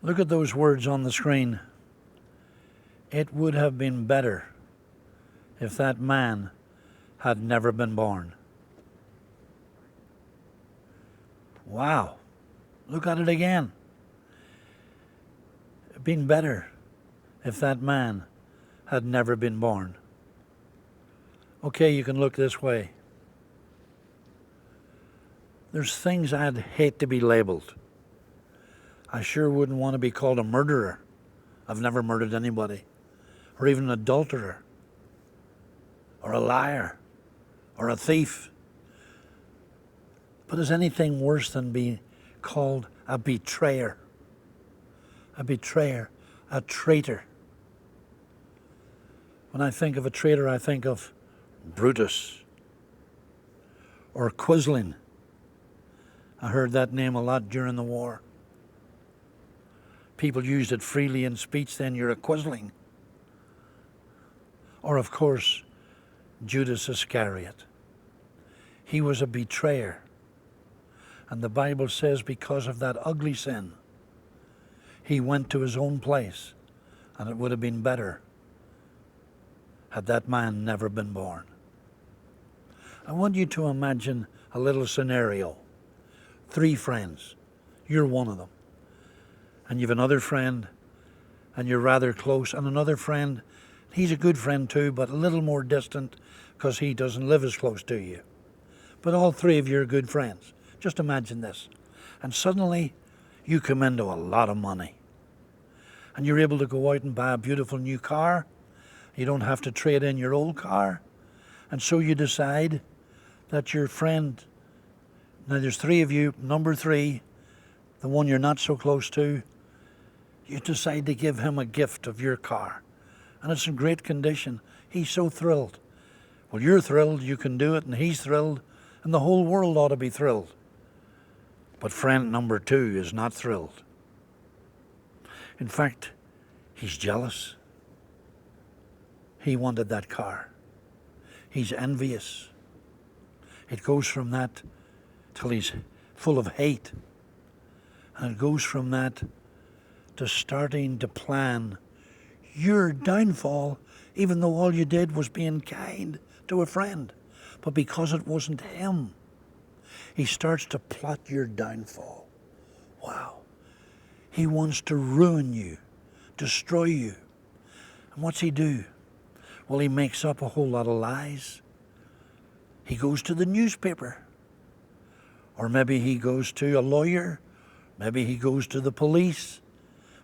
Look at those words on the screen. It would have been better if that man had never been born. Wow. Look at it again. It'd been better if that man had never been born. Okay, you can look this way. There's things I'd hate to be labeled. I sure wouldn't want to be called a murderer. I've never murdered anybody. Or even an adulterer. Or a liar. Or a thief. But is anything worse than being called a betrayer? A betrayer. A traitor. When I think of a traitor, I think of Brutus. Or Quisling. I heard that name a lot during the war. People used it freely in speech then. You're a Quisling. Or, of course, Judas Iscariot. He was a betrayer. And the Bible says because of that ugly sin, he went to his own place. And it would have been better had that man never been born. I want you to imagine a little scenario. 3 friends. You're one of them. And you've another friend, and you're rather close, and another friend. He's a good friend too, but a little more distant because he doesn't live as close to you. But all 3 of you are good friends. Just imagine this. And suddenly, you come into a lot of money. And you're able to go out and buy a beautiful new car. You don't have to trade in your old car. And so you decide that your friend, now there's 3 of you, number 3, the one you're not so close to, you decide to give him a gift of your car. And it's in great condition. He's so thrilled. Well, you're thrilled, you can do it, and he's thrilled, and the whole world ought to be thrilled. But friend number 2 is not thrilled. In fact, he's jealous. He wanted that car. He's envious. It goes from that till he's full of hate. And it goes from that to starting to plan your downfall, even though all you did was being kind to a friend. But because it wasn't him, he starts to plot your downfall. Wow. He wants to ruin you, destroy you. And what's he do? Well, he makes up a whole lot of lies. He goes to the newspaper. Or maybe he goes to a lawyer. Maybe he goes to the police.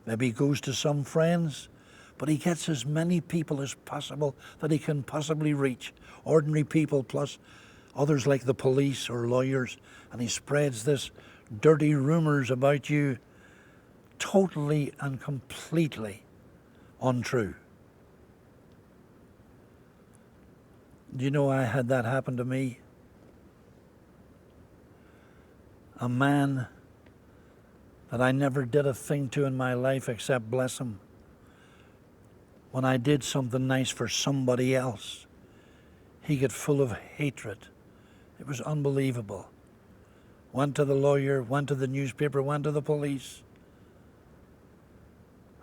Maybe he goes to some friends. But he gets as many people as possible that he can possibly reach. Ordinary people plus others like the police or lawyers. And he spreads this dirty rumors about you, totally and completely untrue. Do you know I had that happen to me? A man that I never did a thing to in my life except bless him. When I did something nice for somebody else, he got full of hatred. It was unbelievable. Went to the lawyer, went to the newspaper, went to the police.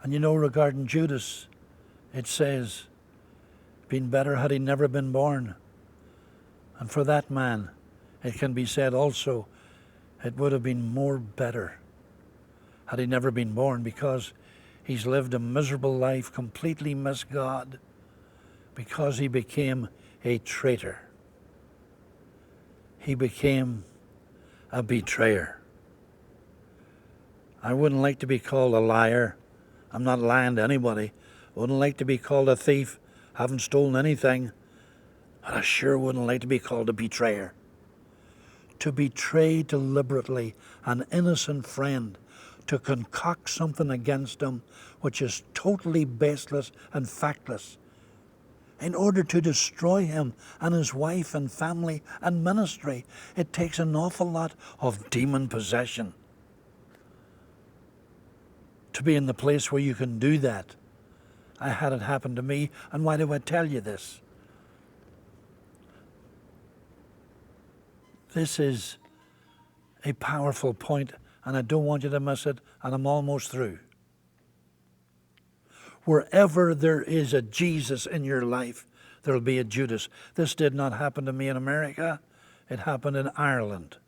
And you know, regarding Judas, it says, been better had he never been born. And for that man, it can be said also, it would have been more better had he never been born, because he's lived a miserable life, completely missed God, because he became a traitor. He became a betrayer. I wouldn't like to be called a liar. I'm not lying to anybody. I wouldn't like to be called a thief. I haven't stolen anything. But I sure wouldn't like to be called a betrayer. To betray deliberately an innocent friend, to concoct something against him which is totally baseless and factless, in order to destroy him and his wife and family and ministry, it takes an awful lot of demon possession to be in the place where you can do that. I had it happen to me, and why do I tell you this? This is a powerful point, and I don't want you to miss it, and I'm almost through. Wherever there is a Jesus in your life, there will be a Judas. This did not happen to me in America. It happened in Ireland.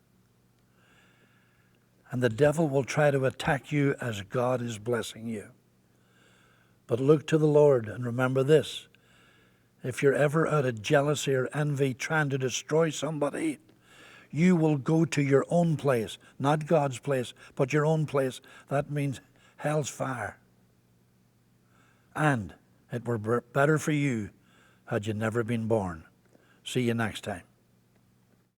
And the devil will try to attack you as God is blessing you. But look to the Lord and remember this. If you're ever out of jealousy or envy trying to destroy somebody, you will go to your own place, not God's place, but your own place. That means hell's fire. And it were better for you had you never been born. See you next time.